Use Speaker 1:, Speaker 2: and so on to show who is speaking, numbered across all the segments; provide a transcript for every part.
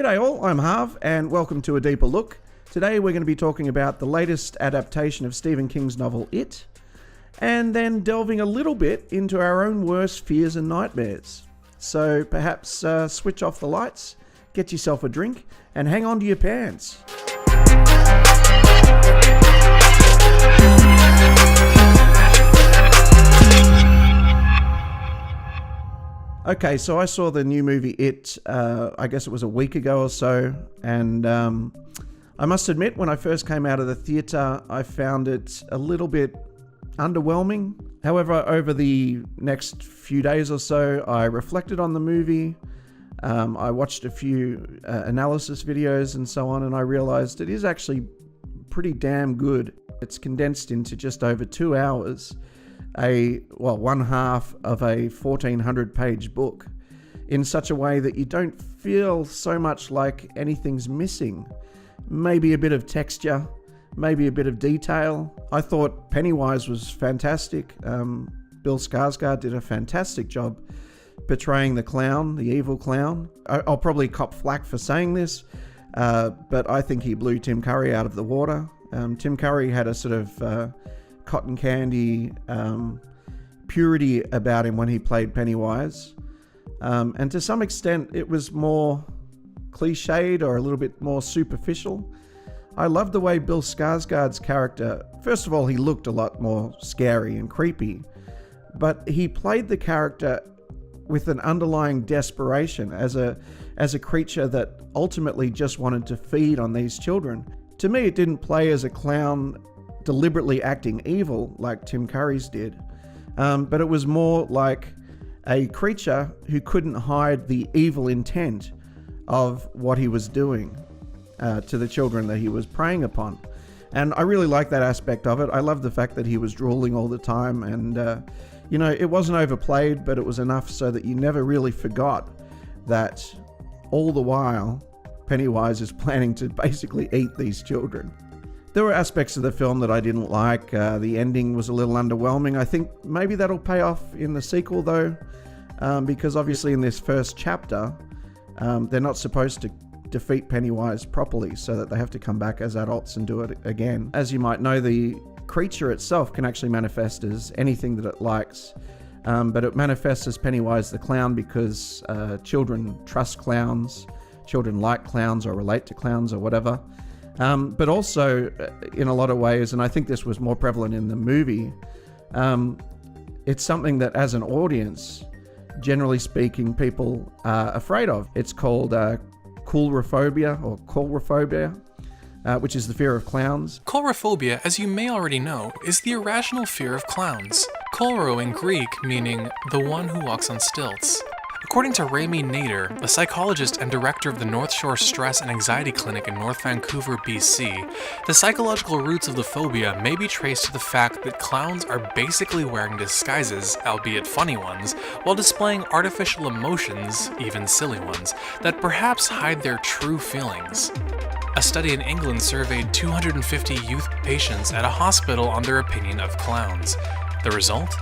Speaker 1: G'day all, I'm Harv and welcome to A Deeper Look. Today we're going to be talking about the latest adaptation of Stephen King's novel It, and then delving a little bit into our own worst fears and nightmares. So perhaps switch off the lights, get yourself a drink, and hang on to your pants. Okay, so I saw the new movie It, I guess it was a week ago or so, and I must admit, when I first came out of the theatre, I found it a little bit underwhelming. However, over the next few days or so, I reflected on the movie, I watched a few analysis videos and so on, and I realised it is actually pretty damn good. It's condensed into just over 2 hours. One half of a 1,400-page book in such a way that you don't feel so much like anything's missing. Maybe a bit of texture, maybe a bit of detail. I thought Pennywise was fantastic. Bill Skarsgård did a fantastic job portraying the clown, the evil clown. I'll probably cop flack for saying this, but I think he blew Tim Curry out of the water. Tim Curry had a sort of cotton candy purity about him when he played Pennywise, and to some extent it was more cliched or a little bit more superficial. I loved the way Bill Skarsgård's character, first of all, he looked a lot more scary and creepy, but he played the character with an underlying desperation as a creature that ultimately just wanted to feed on these children. To me, it didn't play as a clown deliberately acting evil like Tim Curry's did, but it was more like a creature who couldn't hide the evil intent of what he was doing to the children that he was preying upon. And I really like that aspect of it. I love the fact that he was drooling all the time, and it wasn't overplayed, but it was enough so that you never really forgot that all the while Pennywise is planning to basically eat these children. There were aspects of the film that I didn't like. The ending was a little underwhelming. I think maybe that'll pay off in the sequel though, because obviously in this first chapter, they're not supposed to defeat Pennywise properly, so that they have to come back as adults and do it again. As you might know, the creature itself can actually manifest as anything that it likes, but it manifests as Pennywise the clown because children trust clowns, children like clowns or relate to clowns or whatever. But also, in a lot of ways, and I think this was more prevalent in the movie, it's something that as an audience, generally speaking, people are afraid of. It's called coulrophobia or coulrophobia, which is the fear of clowns.
Speaker 2: Coulrophobia, as you may already know, is the irrational fear of clowns. Coulro in Greek meaning the one who walks on stilts. According to Rami Nader, a psychologist and director of the North Shore Stress and Anxiety Clinic in North Vancouver, BC, the psychological roots of the phobia may be traced to the fact that clowns are basically wearing disguises, albeit funny ones, while displaying artificial emotions, even silly ones, that perhaps hide their true feelings. A study in England surveyed 250 youth patients at a hospital on their opinion of clowns. The result?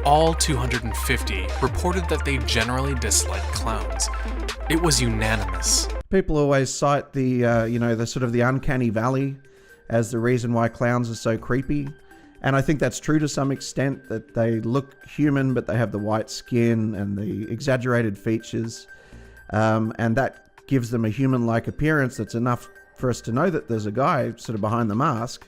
Speaker 2: All 250 reported that they generally dislike clowns. It was unanimous.
Speaker 1: People always cite the sort of the uncanny valley as the reason why clowns are so creepy. And I think that's true to some extent, that they look human, but they have the white skin and the exaggerated features. And that gives them a human-like appearance that's enough for us to know that there's a guy sort of behind the mask.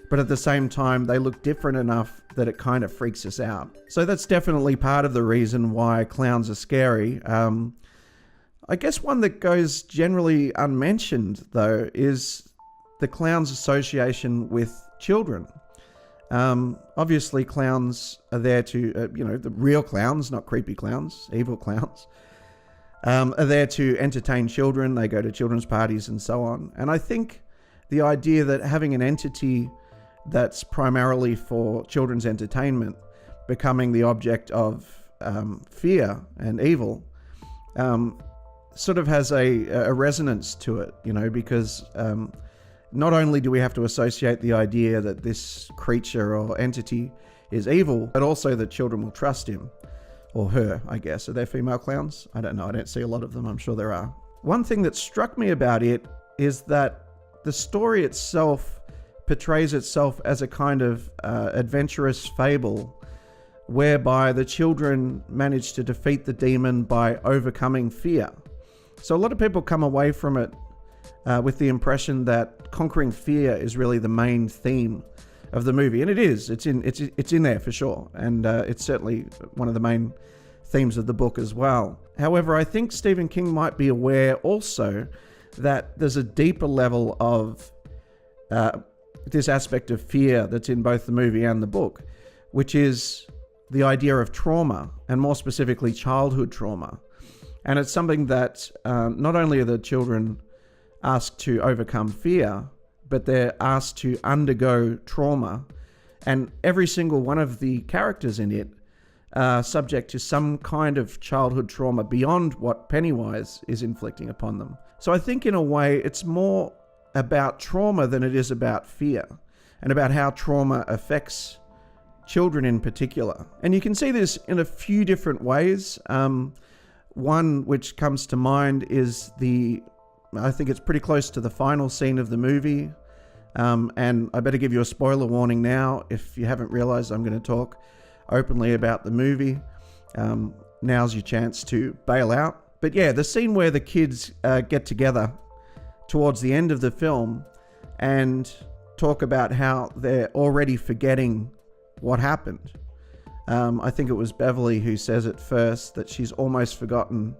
Speaker 1: But at the same time, they look different enough that it kind of freaks us out. So that's definitely part of the reason why clowns are scary. I guess one that goes generally unmentioned, though, is the clown's association with children. Obviously, clowns are there to, the real clowns, not creepy clowns, evil clowns, are there to entertain children. They go to children's parties and so on. And I think the idea that having an entity that's primarily for children's entertainment becoming the object of fear and evil sort of has a resonance to it, because not only do we have to associate the idea that this creature or entity is evil, but also that children will trust him or her, I guess. Are there female clowns? I don't know. I don't see a lot of them. I'm sure there are. One thing that struck me about it is that the story itself portrays itself as a kind of adventurous fable whereby the children manage to defeat the demon by overcoming fear. So a lot of people come away from it with the impression that conquering fear is really the main theme of the movie, and it is. It's in there for sure, and it's certainly one of the main themes of the book as well. However, I think Stephen King might be aware also that there's a deeper level of this aspect of fear that's in both the movie and the book, which is the idea of trauma, and more specifically childhood trauma. And it's something that not only are the children asked to overcome fear, but they're asked to undergo trauma, and every single one of the characters in it are subject to some kind of childhood trauma beyond what Pennywise is inflicting upon them. So I think in a way it's more about trauma than it is about fear, and about how trauma affects children in particular. And you can see this in a few different ways. One which comes to mind is I think it's pretty close to the final scene of the movie. And I better give you a spoiler warning now. If you haven't realized, I'm going to talk openly about the movie. Now's your chance to bail out. But yeah, the scene where the kids get together towards the end of the film and talk about how they're already forgetting what happened. I think it was Beverly who says at first that she's almost forgotten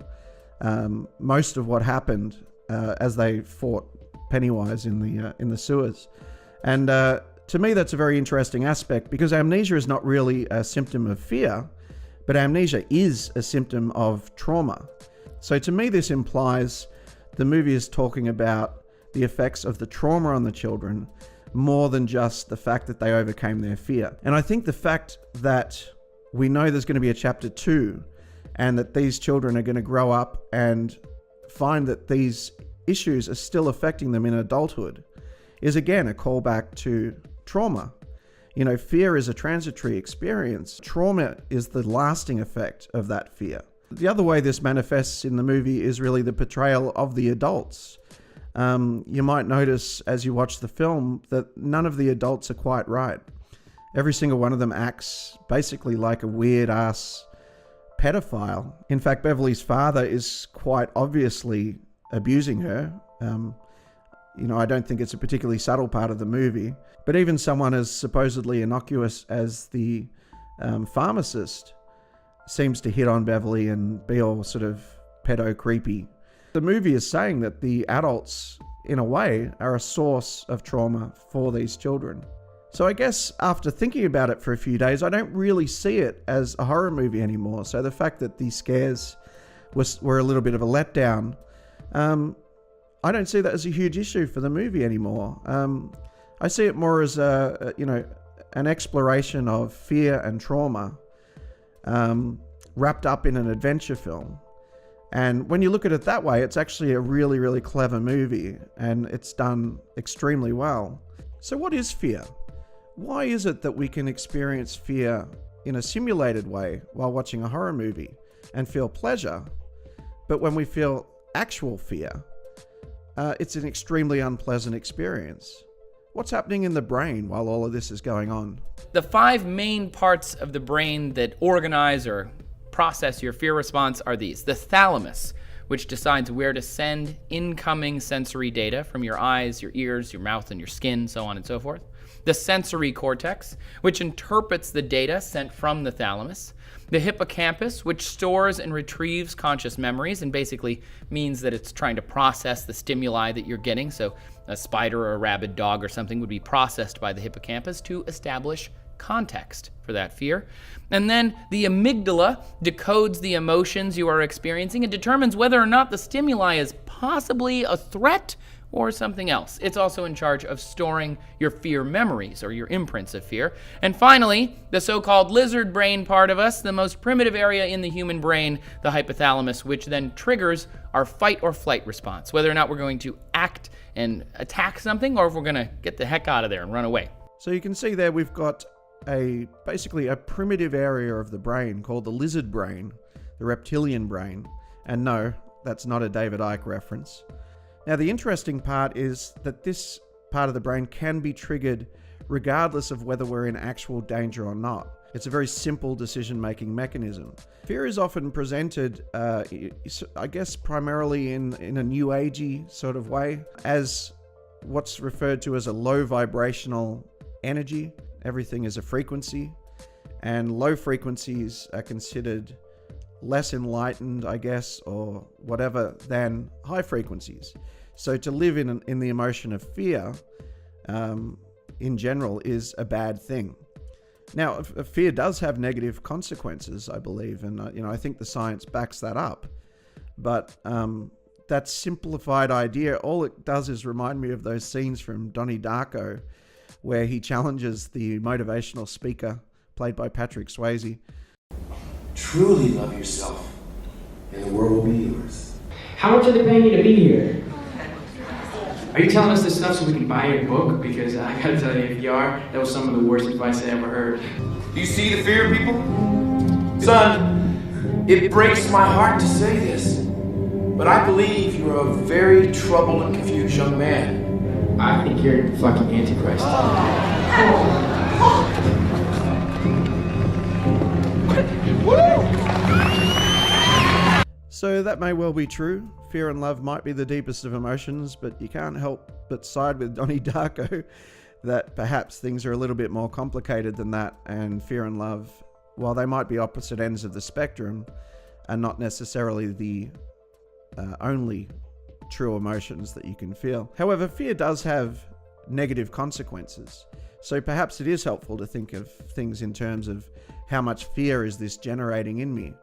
Speaker 1: most of what happened as they fought Pennywise in the sewers. And to me, that's a very interesting aspect, because amnesia is not really a symptom of fear, but amnesia is a symptom of trauma. So to me, this implies the movie is talking about the effects of the trauma on the children more than just the fact that they overcame their fear. And I think the fact that we know there's going to be a chapter 2 and that these children are going to grow up and find that these issues are still affecting them in adulthood is again a callback to trauma. You know, fear is a transitory experience. Trauma is the lasting effect of that fear. The other way this manifests in the movie is really the portrayal of the adults. You might notice as you watch the film that none of the adults are quite right. Every single one of them acts basically like a weird-ass pedophile. In fact, Beverly's father is quite obviously abusing her. I don't think it's a particularly subtle part of the movie. But even someone as supposedly innocuous as the pharmacist seems to hit on Beverly and be all sort of pedo-creepy. The movie is saying that the adults, in a way, are a source of trauma for these children. So I guess after thinking about it for a few days, I don't really see it as a horror movie anymore. So the fact that these scares were a little bit of a letdown, I don't see that as a huge issue for the movie anymore. I see it more as an exploration of fear and trauma wrapped up in an adventure film. And when you look at it that way, it's actually a really, really clever movie, and it's done extremely well. So what is fear? Why is it that we can experience fear in a simulated way while watching a horror movie and feel pleasure, but when we feel actual fear, it's an extremely unpleasant experience? What's happening in the brain while all of this is going on?
Speaker 3: The 5 main parts of the brain that organize or process your fear response are these. The thalamus, which decides where to send incoming sensory data from your eyes, your ears, your mouth, and your skin, so on and so forth. The sensory cortex, which interprets the data sent from the thalamus. The hippocampus, which stores and retrieves conscious memories and basically means that it's trying to process the stimuli that you're getting. So a spider or a rabid dog or something would be processed by the hippocampus to establish context for that fear. And then the amygdala decodes the emotions you are experiencing and determines whether or not the stimuli is possibly a threat or something else. It's also in charge of storing your fear memories or your imprints of fear. And finally, the so-called lizard brain part of us, the most primitive area in the human brain, the hypothalamus, which then triggers our fight or flight response, whether or not we're going to act and attack something or if we're going to get the heck out of there and run away.
Speaker 1: So you can see there we've got basically a primitive area of the brain called the lizard brain, the reptilian brain. And no, that's not a David Icke reference. Now, the interesting part is that this part of the brain can be triggered regardless of whether we're in actual danger or not. It's a very simple decision-making mechanism. Fear is often presented, I guess, primarily in a new agey sort of way, as what's referred to as a low vibrational energy. Everything is a frequency, and low frequencies are considered less enlightened, I guess, or whatever, than high frequencies. So to live in the emotion of fear, in general, is a bad thing. Now, fear does have negative consequences, I believe, and I think the science backs that up. But that simplified idea, all it does is remind me of those scenes from Donnie Darko, where he challenges the motivational speaker, played by Patrick Swayze.
Speaker 4: Truly love yourself, and the world will be yours.
Speaker 5: How much are they paying you to be here? Are you telling us this stuff so we can buy your book? Because I gotta tell you, if you are, that was some of the worst advice I ever heard.
Speaker 4: Do you see the fear, people? Son, it breaks my heart to say this, but I believe you are a very troubled and confused young man.
Speaker 5: I think you're fucking Antichrist.
Speaker 1: So that may well be true. Fear and love might be the deepest of emotions, but you can't help but side with Donnie Darko that perhaps things are a little bit more complicated than that, and fear and love, while they might be opposite ends of the spectrum, are not necessarily the only true emotions that you can feel. However, fear does have negative consequences, so perhaps it is helpful to think of things in terms of how much fear is this generating in me.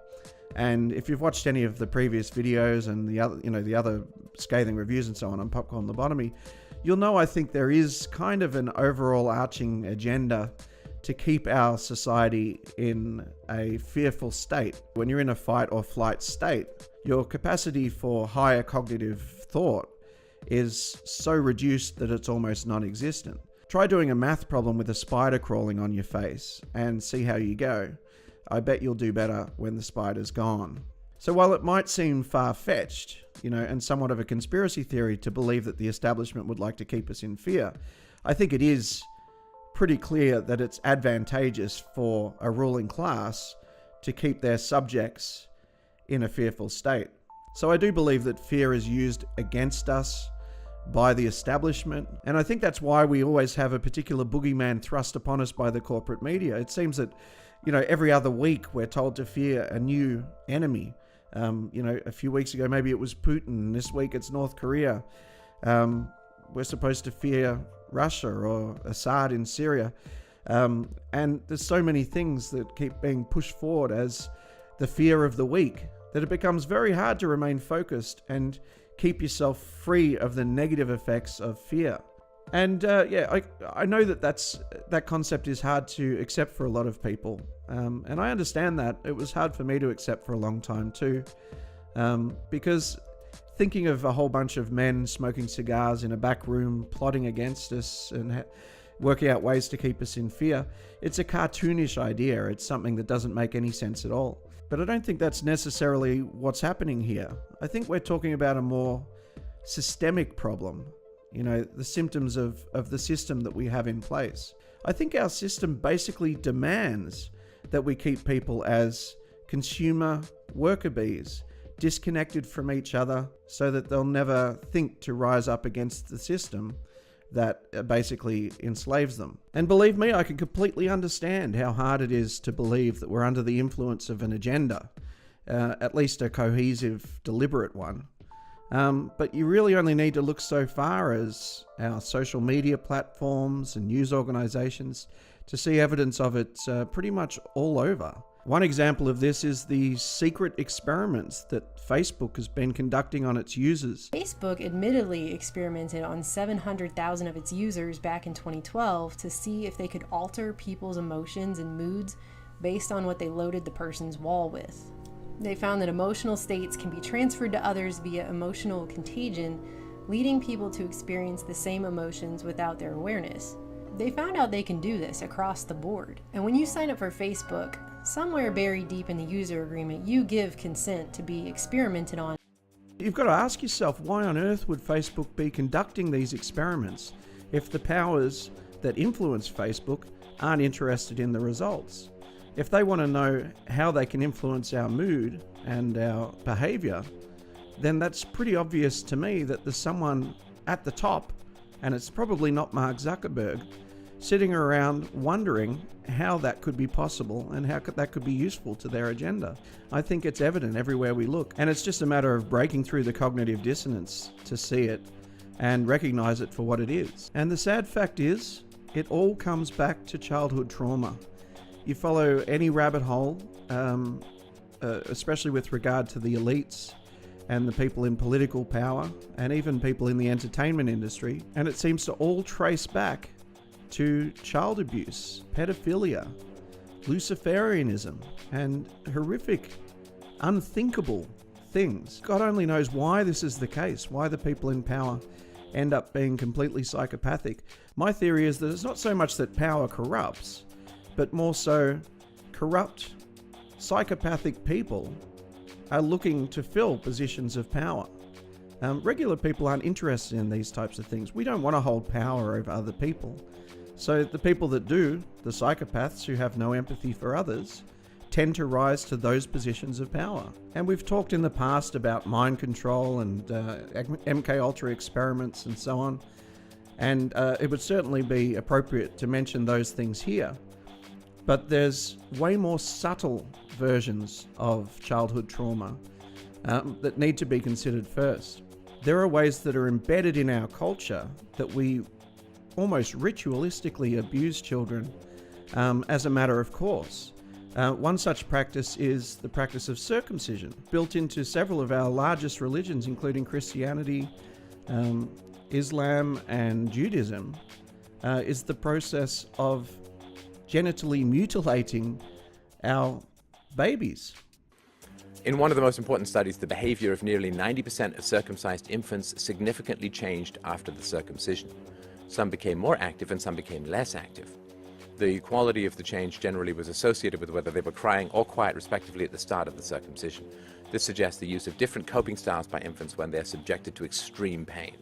Speaker 1: And if you've watched any of the previous videos and the other scathing reviews and so on Popcorn Lobotomy, you'll know I think there is kind of an overall arching agenda to keep our society in a fearful state. When you're in a fight or flight state, your capacity for higher cognitive thought is so reduced that it's almost non-existent. Try doing a math problem with a spider crawling on your face and see how you go. I bet you'll do better when the spider's gone. So while it might seem far-fetched, and somewhat of a conspiracy theory to believe that the establishment would like to keep us in fear, I think it is pretty clear that it's advantageous for a ruling class to keep their subjects in a fearful state. So I do believe that fear is used against us by the establishment, and I think that's why we always have a particular boogeyman thrust upon us by the corporate media. It seems that every other week we're told to fear a new enemy. A few weeks ago, maybe it was Putin. This week it's North Korea. We're supposed to fear Russia or Assad in Syria. And there's so many things that keep being pushed forward as the fear of the week that it becomes very hard to remain focused and keep yourself free of the negative effects of fear. And I know that concept is hard to accept for a lot of people. And I understand that. It was hard for me to accept for a long time too. Because thinking of a whole bunch of men smoking cigars in a back room, plotting against us and working out ways to keep us in fear, it's a cartoonish idea. It's something that doesn't make any sense at all. But I don't think that's necessarily what's happening here. I think we're talking about a more systemic problem. The symptoms of the system that we have in place. I think our system basically demands that we keep people as consumer worker bees, disconnected from each other so that they'll never think to rise up against the system that basically enslaves them. And believe me, I can completely understand how hard it is to believe that we're under the influence of an agenda, at least a cohesive, deliberate one. But you really only need to look so far as our social media platforms and news organizations to see evidence of it pretty much all over. One example of this is the secret experiments that Facebook has been conducting on its users.
Speaker 6: Facebook admittedly experimented on 700,000 of its users back in 2012 to see if they could alter people's emotions and moods based on what they loaded the person's wall with. They found that emotional states can be transferred to others via emotional contagion, leading people to experience the same emotions without their awareness. They found out they can do this across the board. And when you sign up for Facebook, somewhere buried deep in the user agreement, you give consent to be experimented on.
Speaker 1: You've got to ask yourself, why on earth would Facebook be conducting these experiments if the powers that influence Facebook aren't interested in the results? If they want to know how they can influence our mood and our behavior, then that's pretty obvious to me that there's someone at the top, and it's probably not Mark Zuckerberg, sitting around wondering how that could be possible and how that could be useful to their agenda. I think it's evident everywhere we look, and it's just a matter of breaking through the cognitive dissonance to see it and recognize it for what it is. And the sad fact is, it all comes back to childhood trauma. You follow any rabbit hole, especially with regard to the elites and the people in political power and even people in the entertainment industry, and it seems to all trace back to child abuse, pedophilia, Luciferianism, and horrific, unthinkable things. God only knows why this is the case, why the people in power end up being completely psychopathic. My theory is that it's not so much that power corrupts, but more so corrupt, psychopathic people are looking to fill positions of power. Regular people aren't interested in these types of things. We don't want to hold power over other people. So the people that do, the psychopaths who have no empathy for others, tend to rise to those positions of power. And we've talked in the past about mind control and MKUltra experiments and so on. And it would certainly be appropriate to mention those things here. But there's way more subtle versions of childhood trauma that need to be considered first. There are ways that are embedded in our culture that we almost ritualistically abuse children as a matter of course. One such practice is the practice of circumcision, built into several of our largest religions, including Christianity, Islam, and Judaism, is the process of genitally mutilating our babies.
Speaker 7: In one of the most important studies, the behavior of nearly 90% of circumcised infants significantly changed after the circumcision. Some became more active and some became less active. The quality of the change generally was associated with whether they were crying or quiet respectively at the start of the circumcision. This suggests the use of different coping styles by infants when they are subjected to extreme pain.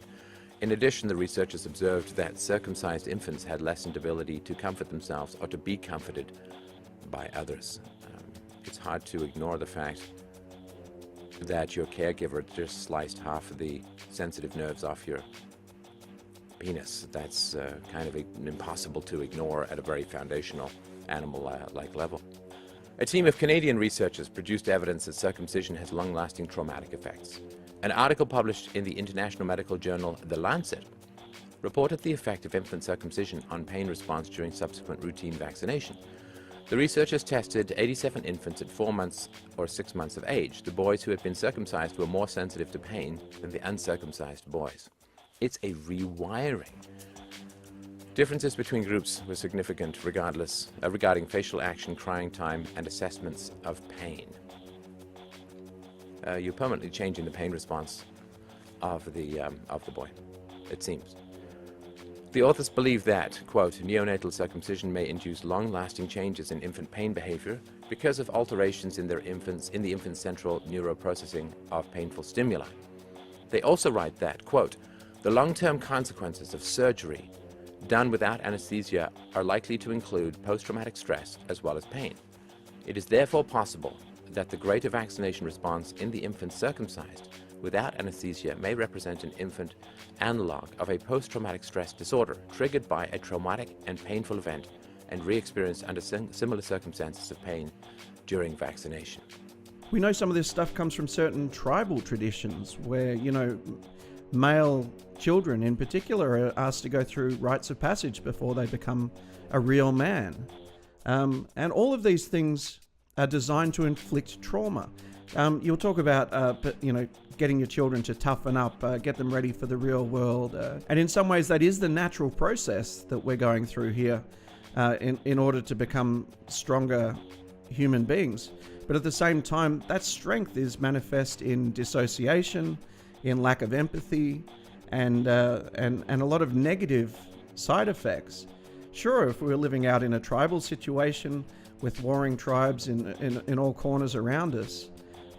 Speaker 7: In addition, the researchers observed that circumcised infants had lessened ability to comfort themselves or to be comforted by others. It's hard to ignore the fact that your caregiver just sliced half of the sensitive nerves off your penis. That's kind of impossible to ignore at a very foundational animal-like level. A team of Canadian researchers produced evidence that circumcision has long-lasting traumatic effects. An article published in the international medical journal The Lancet reported the effect of infant circumcision on pain response during subsequent routine vaccination. The researchers tested 87 infants at 4 months or 6 months of age. The boys who had been circumcised were more sensitive to pain than the uncircumcised boys. It's a rewiring. Differences between groups were significant regarding facial action, crying time, and assessments of pain. You're permanently changing the pain response of the boy, it seems. The authors believe that, quote, neonatal circumcision may induce long-lasting changes in infant pain behavior because of alterations in the infant's central neuroprocessing of painful stimuli. They also write that, quote, the long-term consequences of surgery done without anesthesia are likely to include post-traumatic stress as well as pain. It is therefore possible that the greater vaccination response in the infant circumcised without anesthesia may represent an infant analog of a post-traumatic stress disorder triggered by a traumatic and painful event and re-experienced under similar circumstances of pain during vaccination.
Speaker 1: We know some of this stuff comes from certain tribal traditions where, male children in particular are asked to go through rites of passage before they become a real man. And all of these things are designed to inflict trauma. You'll talk about, getting your children to toughen up, get them ready for the real world. And in some ways that is the natural process that we're going through here in order to become stronger human beings. But at the same time, that strength is manifest in dissociation, in lack of empathy, and a lot of negative side effects. Sure, if we were living out in a tribal situation with warring tribes in all corners around us,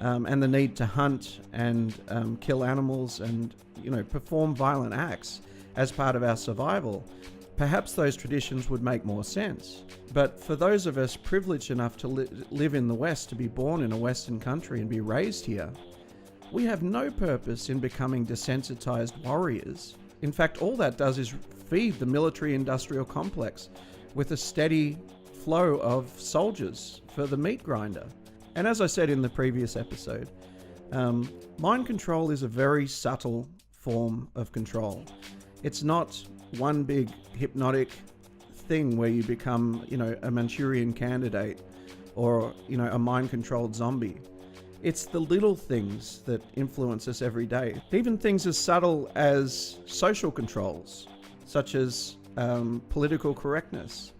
Speaker 1: and the need to hunt and kill animals and, perform violent acts as part of our survival, perhaps those traditions would make more sense. But for those of us privileged enough to live in the West, to be born in a Western country and be raised here, we have no purpose in becoming desensitized warriors. In fact, all that does is feed the military-industrial complex with a steady flow of soldiers for the meat grinder. And as I said in the previous episode, mind control is a very subtle form of control. It's not one big hypnotic thing where you become, a Manchurian candidate or, a mind-controlled zombie. It's the little things that influence us every day. Even things as subtle as social controls, such as political correctness,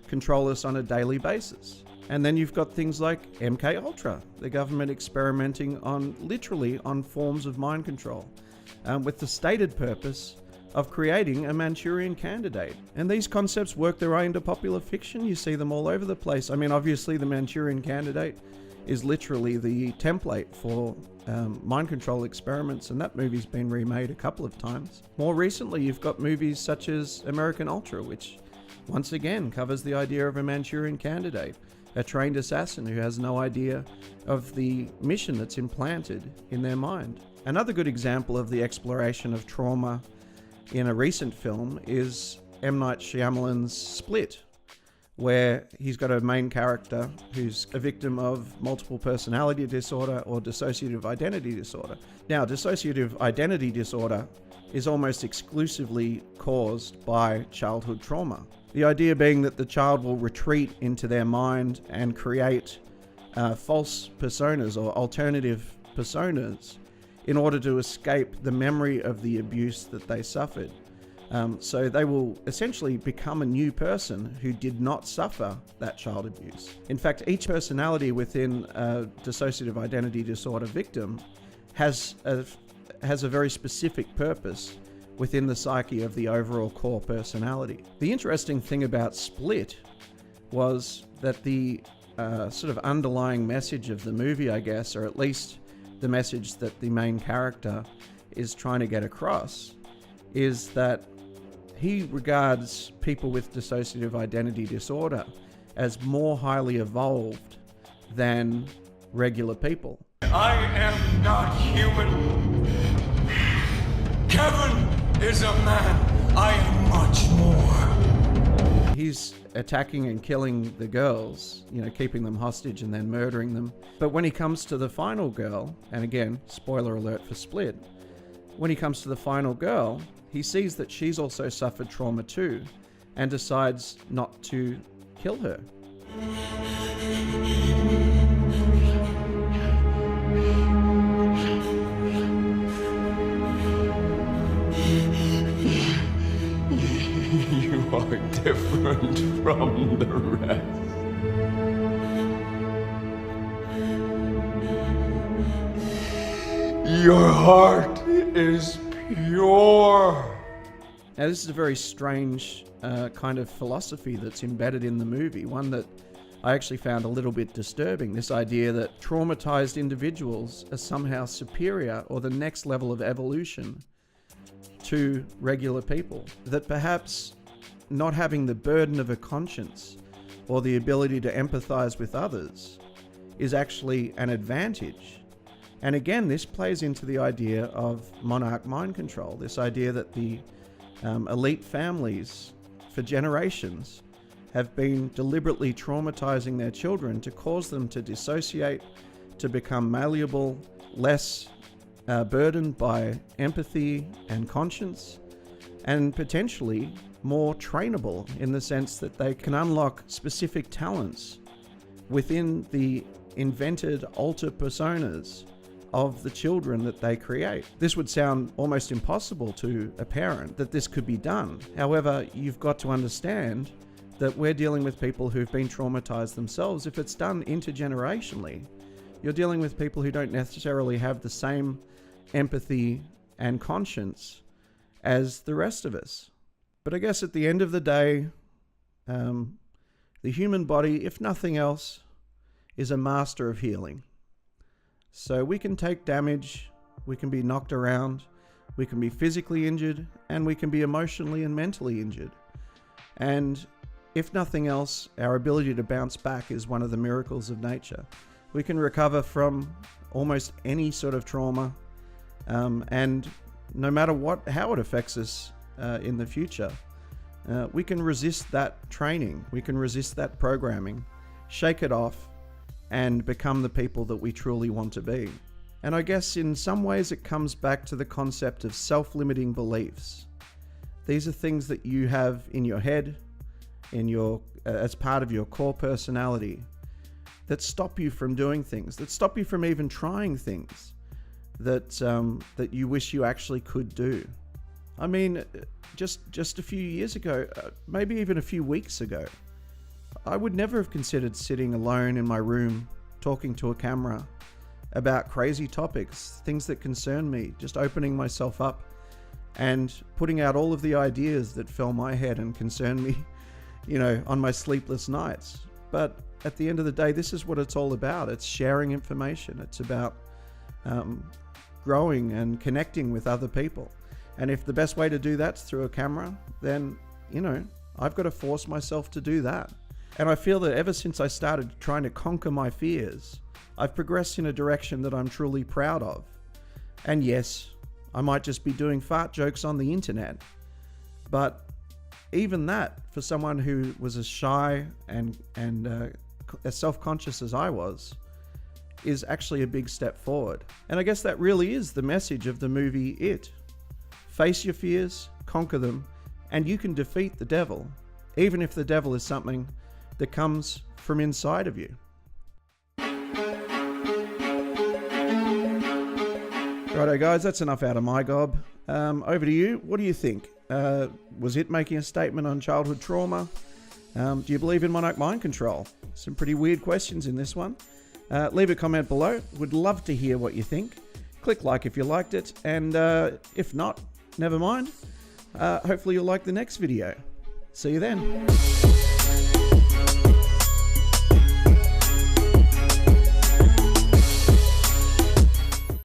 Speaker 1: control us on a daily basis. And then you've got things like MK Ultra, the government experimenting literally on forms of mind control, with the stated purpose of creating a Manchurian candidate. And these concepts work their way into popular fiction. You see them all over the place. I mean, obviously the Manchurian candidate is literally the template for mind control experiments, and that movie's been remade a couple of times. More recently, you've got movies such as American Ultra, which once again covers the idea of a Manchurian candidate, a trained assassin who has no idea of the mission that's implanted in their mind. Another good example of the exploration of trauma in a recent film is M. Night Shyamalan's Split, where he's got a main character who's a victim of multiple personality disorder or dissociative identity disorder. Now, dissociative identity disorder is almost exclusively caused by childhood trauma. The idea being that the child will retreat into their mind and create false personas or alternative personas in order to escape the memory of the abuse that they suffered. So they will essentially become a new person who did not suffer that child abuse. In fact, each personality within a dissociative identity disorder victim has a very specific purpose within the psyche of the overall core personality. The interesting thing about Split was that the sort of underlying message of the movie, I guess, or at least the message that the main character is trying to get across, is that he regards people with dissociative identity disorder as more highly evolved than regular people.
Speaker 8: I am not human. Kevin is a man. I am much more.
Speaker 1: He's attacking and killing the girls, keeping them hostage and then murdering them. But when he comes to the final girl, and again, spoiler alert for Split, when he comes to the final girl, he sees that she's also suffered trauma too, and decides not to kill her.
Speaker 8: You are different from the rest. Your heart is pure.
Speaker 1: Now, this is a very strange kind of philosophy that's embedded in the movie, one that I actually found a little bit disturbing. This idea that traumatized individuals are somehow superior or the next level of evolution to regular people. That perhaps not having the burden of a conscience or the ability to empathize with others is actually an advantage. And again, this plays into the idea of monarch mind control, this idea that the elite families for generations have been deliberately traumatizing their children to cause them to dissociate, to become malleable, less burdened by empathy and conscience, and potentially more trainable in the sense that they can unlock specific talents within the invented alter personas of the children that they create. This would sound almost impossible to a parent that this could be done. However, you've got to understand that we're dealing with people who've been traumatized themselves. If it's done intergenerationally, you're dealing with people who don't necessarily have the same empathy and conscience as the rest of us. But I guess at the end of the day, the human body, if nothing else, is a master of healing. So we can take damage, we can be knocked around, we can be physically injured, and we can be emotionally and mentally injured. And if nothing else, our ability to bounce back is one of the miracles of nature. We can recover from almost any sort of trauma, and no matter how it affects us in the future, we can resist that training, we can resist that programming, shake it off, and become the people that we truly want to be. And I guess in some ways it comes back to the concept of self-limiting beliefs. These are things that you have in your head, as part of your core personality, that stop you from doing things, that stop you from even trying things that you wish you actually could do. I mean, just a few years ago, maybe even a few weeks ago, I would never have considered sitting alone in my room talking to a camera about crazy topics, things that concern me, just opening myself up and putting out all of the ideas that fill my head and concern me, on my sleepless nights. But at the end of the day, this is what it's all about. It's sharing information. It's about growing and connecting with other people. And if the best way to do that's through a camera, then, I've got to force myself to do that. And I feel that ever since I started trying to conquer my fears, I've progressed in a direction that I'm truly proud of. And yes, I might just be doing fart jokes on the internet, but even that, for someone who was as shy and as self-conscious as I was, is actually a big step forward. And I guess that really is the message of the movie It. Face your fears, conquer them, and you can defeat the devil, even if the devil is something that comes from inside of you. Righto guys, that's enough out of my gob. Over to you. What do you think? Was it making a statement on childhood trauma? Do you believe in monarch mind control? Some pretty weird questions in this one. Leave a comment below. Would love to hear what you think. Click like if you liked it, and if not, never mind. Hopefully you'll like the next video. See you then.